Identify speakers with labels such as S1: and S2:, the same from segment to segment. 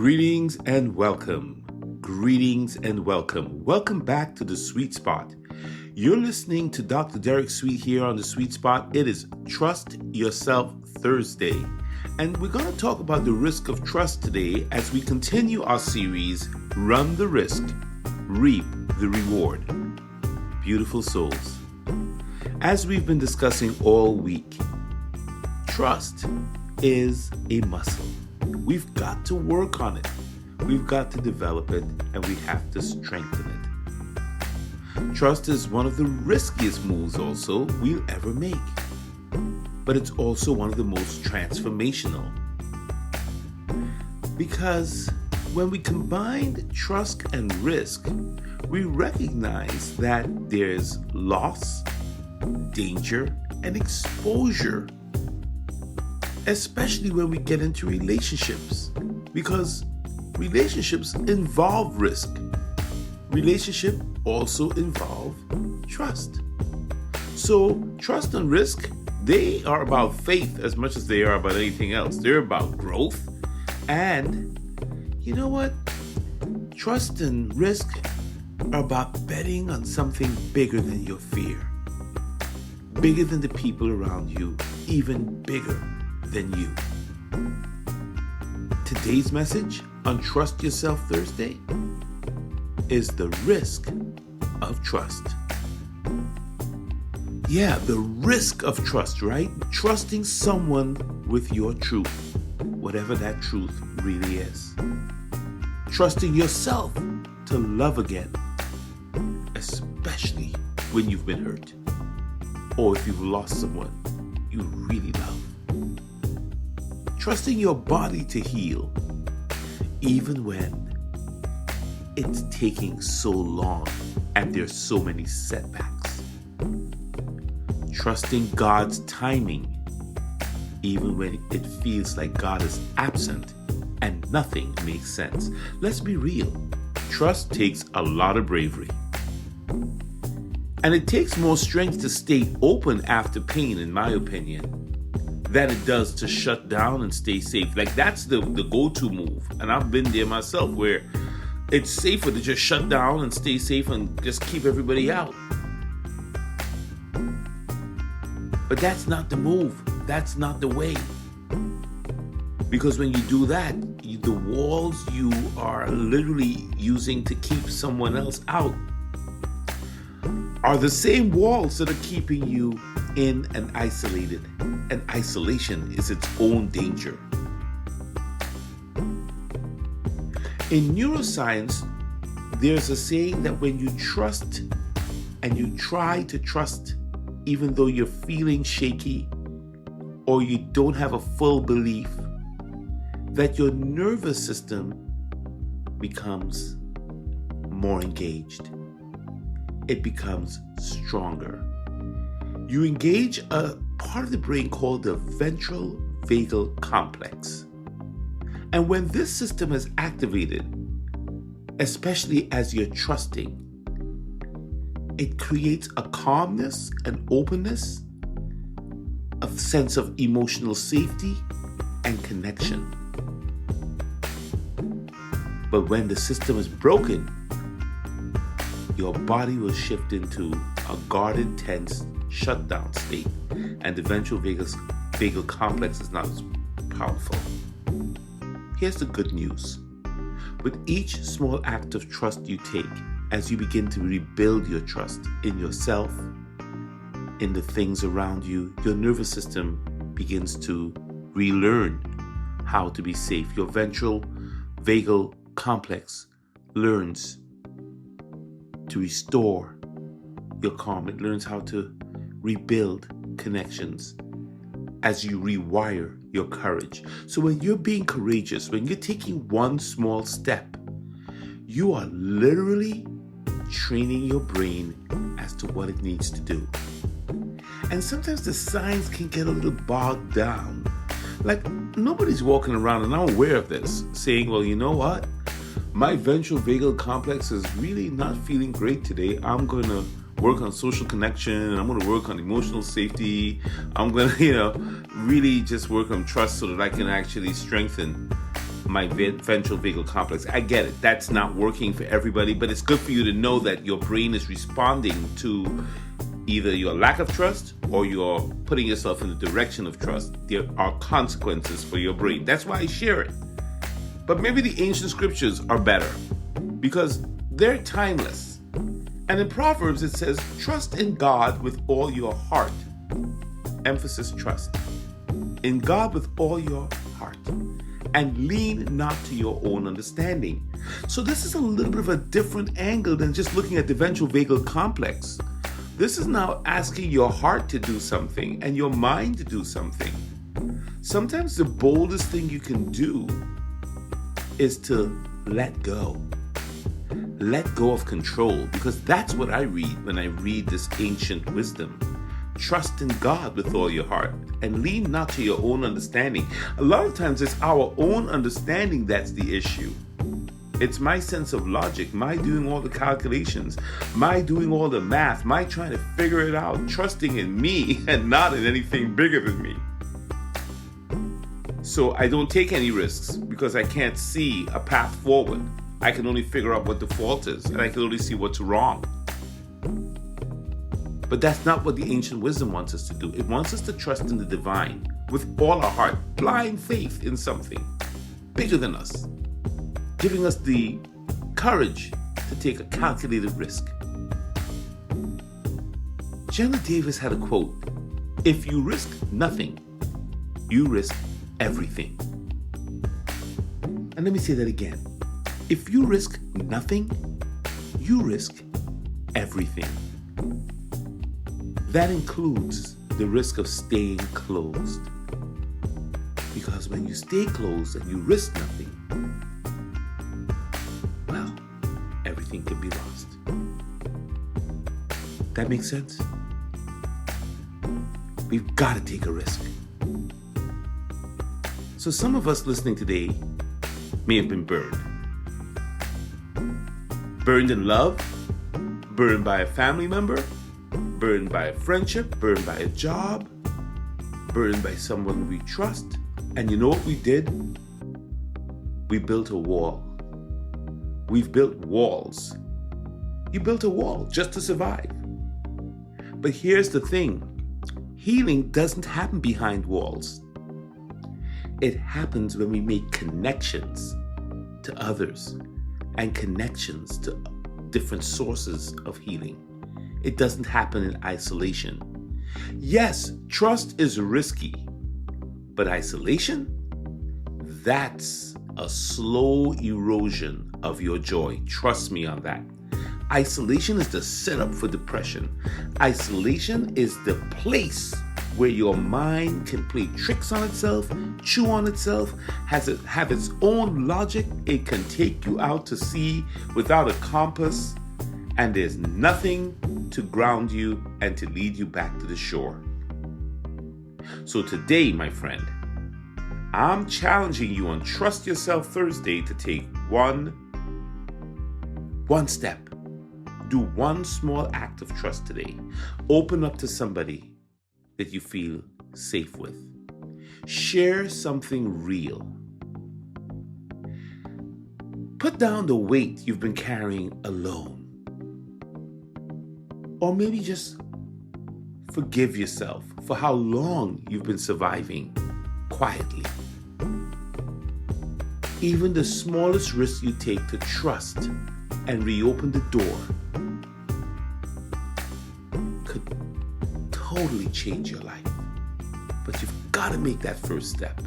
S1: Greetings and welcome. Greetings and welcome. Welcome back to The Sweet Spot. You're listening to Dr. Derek Sweet here on The Sweet Spot. It is Trust Yourself Thursday. And we're going to talk about the risk of trust today as we continue our series, Run the Risk, Reap the Reward. Beautiful souls. As we've been discussing all week, trust is a muscle. We've got to work on it. We've got to develop it, and we have to strengthen it. Trust is one of the riskiest moves also we'll ever make. But it's also one of the most transformational. Because when we combine trust and risk, we recognize that there's loss, danger, and exposure. Especially when we get into relationships, because relationships involve risk. Relationships also involve trust. So trust and risk, they are about faith as much as they are about anything else. They're about growth. And you know what? Trust and risk are about betting on something bigger than your fear. Bigger than the people around you, even bigger than you. Today's message on Trust Yourself Thursday is the risk of trust. Yeah, the risk of trust, right? Trusting someone with your truth, whatever that truth really is. Trusting yourself to love again, especially when you've been hurt or if you've lost someone you really love. Trusting your body to heal, even when it's taking so long and there's so many setbacks. Trusting God's timing, even when it feels like God is absent and nothing makes sense. Let's be real. Trust takes a lot of bravery. And it takes more strength to stay open after pain, in my opinion, than it does to shut down and stay safe. Like, that's the go-to move. And I've been there myself, where it's safer to just shut down and stay safe and just keep everybody out. But that's not the move. That's not the way. Because when you do that, the walls you are literally using to keep someone else out are the same walls that are keeping you in and isolated. And isolation is its own danger. In neuroscience, there's a saying that when you trust and you try to trust, even though you're feeling shaky or you don't have a full belief, that your nervous system becomes more engaged. It becomes stronger. You engage a part of the brain called the ventral vagal complex. And when this system is activated, especially as you're trusting, it creates a calmness and openness, a sense of emotional safety and connection. But when the system is broken, your body will shift into a guarded, tense, shutdown state, and the ventral vagal complex is not as powerful. Here's the good news. With each small act of trust you take, as you begin to rebuild your trust in yourself, in the things around you, your nervous system begins to relearn how to be safe. Your ventral vagal complex learns to restore your calm. It learns how to rebuild connections as you rewire your courage. So when you're being courageous, when you're taking one small step, you are literally training your brain as to what it needs to do. And sometimes the signs can get a little bogged down. Like, nobody's walking around, and I'm aware of this, saying, well, you know what? My ventral vagal complex is really not feeling great today. I'm going to work on social connection. I'm going to work on emotional safety. I'm going to, really just work on trust so that I can actually strengthen my ventral vagal complex. I get it. That's not working for everybody, but it's good for you to know that your brain is responding to either your lack of trust or you're putting yourself in the direction of trust. There are consequences for your brain. That's why I share it. But maybe the ancient scriptures are better because they're timeless. And in Proverbs it says, trust in God with all your heart. Emphasis, trust. In God with all your heart. And lean not to your own understanding. So this is a little bit of a different angle than just looking at the ventral vagal complex. This is now asking your heart to do something and your mind to do something. Sometimes the boldest thing you can do is to let go. Let go of control, because that's what I read when I read this ancient wisdom. Trust in God with all your heart and lean not to your own understanding. A lot of times it's our own understanding that's the issue. It's my sense of logic, my doing all the calculations, my doing all the math, my trying to figure it out, trusting in me and not in anything bigger than me. So I don't take any risks because I can't see a path forward. I can only figure out what the fault is, and I can only see what's wrong. But that's not what the ancient wisdom wants us to do. It wants us to trust in the divine with all our heart, blind faith in something bigger than us, giving us the courage to take a calculated risk. Jenna Davis had a quote, "If you risk nothing, you risk everything." And let me say that again. If you risk nothing, you risk everything. That includes the risk of staying closed. Because when you stay closed and you risk nothing, well, everything can be lost. That makes sense? We've got to take a risk. So some of us listening today may have been burned. Burned in love, burned by a family member, burned by a friendship, burned by a job, burned by someone we trust. And you know what we did? We built a wall. We've built walls. You built a wall just to survive. But here's the thing. Healing doesn't happen behind walls. It happens when we make connections to others and connections to different sources of healing. It doesn't happen in isolation. Yes, trust is risky, but isolation, that's a slow erosion of your joy. Trust me on that. Isolation is the setup for depression. Isolation is the place where your mind can play tricks on itself, chew on itself, have its own logic. It can take you out to sea without a compass, and there's nothing to ground you and to lead you back to the shore. So today, my friend, I'm challenging you on Trust Yourself Thursday to take one step. Do one small act of trust today. Open up to somebody that you feel safe with. Share something real. Put down the weight you've been carrying alone. Or maybe just forgive yourself for how long you've been surviving quietly. Even the smallest risk you take to trust and reopen the door could totally change your life. But you've got to make that first step.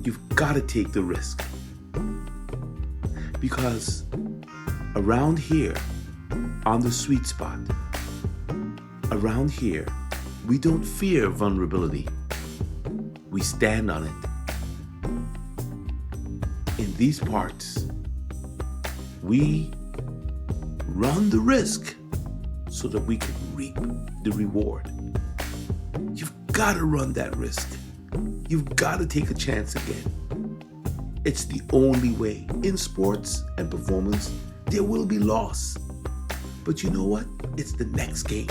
S1: You've got to take the risk. Because around here, on the sweet spot, around here, we don't fear vulnerability. We stand on it. In these parts, we run the risk so that we can reap the reward. You've got to run that risk. You've got to take a chance again. It's the only way. In sports and performance, there will be loss. But you know what? It's the next game.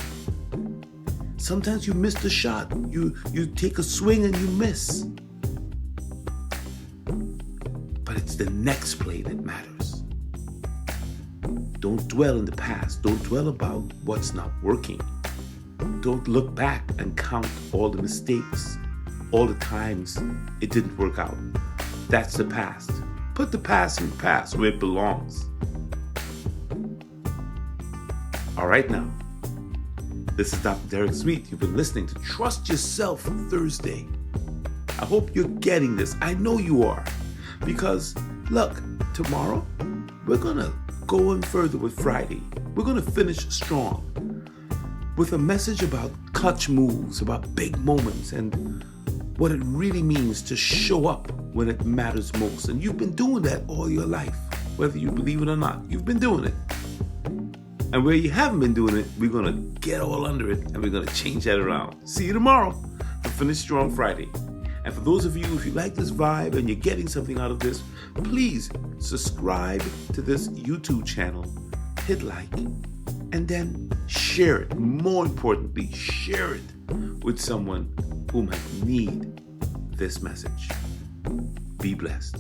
S1: Sometimes you miss the shot. You take a swing and you miss. the next play that matters. Don't dwell in the past. Don't dwell about what's not working. Don't look back and count all the mistakes, all the times it didn't work out. That's the past. Put the past in the past where it belongs. All right now. This is Dr. Derek Sweet. You've been listening to Trust Yourself Thursday. I hope you're getting this. I know you are. Because, look, tomorrow, we're going to go in further with Friday. We're going to finish strong with a message about clutch moves, about big moments, and what it really means to show up when it matters most. And you've been doing that all your life, whether you believe it or not. You've been doing it. And where you haven't been doing it, we're going to get all under it, and we're going to change that around. See you tomorrow for Finish Strong Friday. And for those of you, if you like this vibe and you're getting something out of this, please subscribe to this YouTube channel, hit like, and then share it. More importantly, share it with someone who might need this message. Be blessed.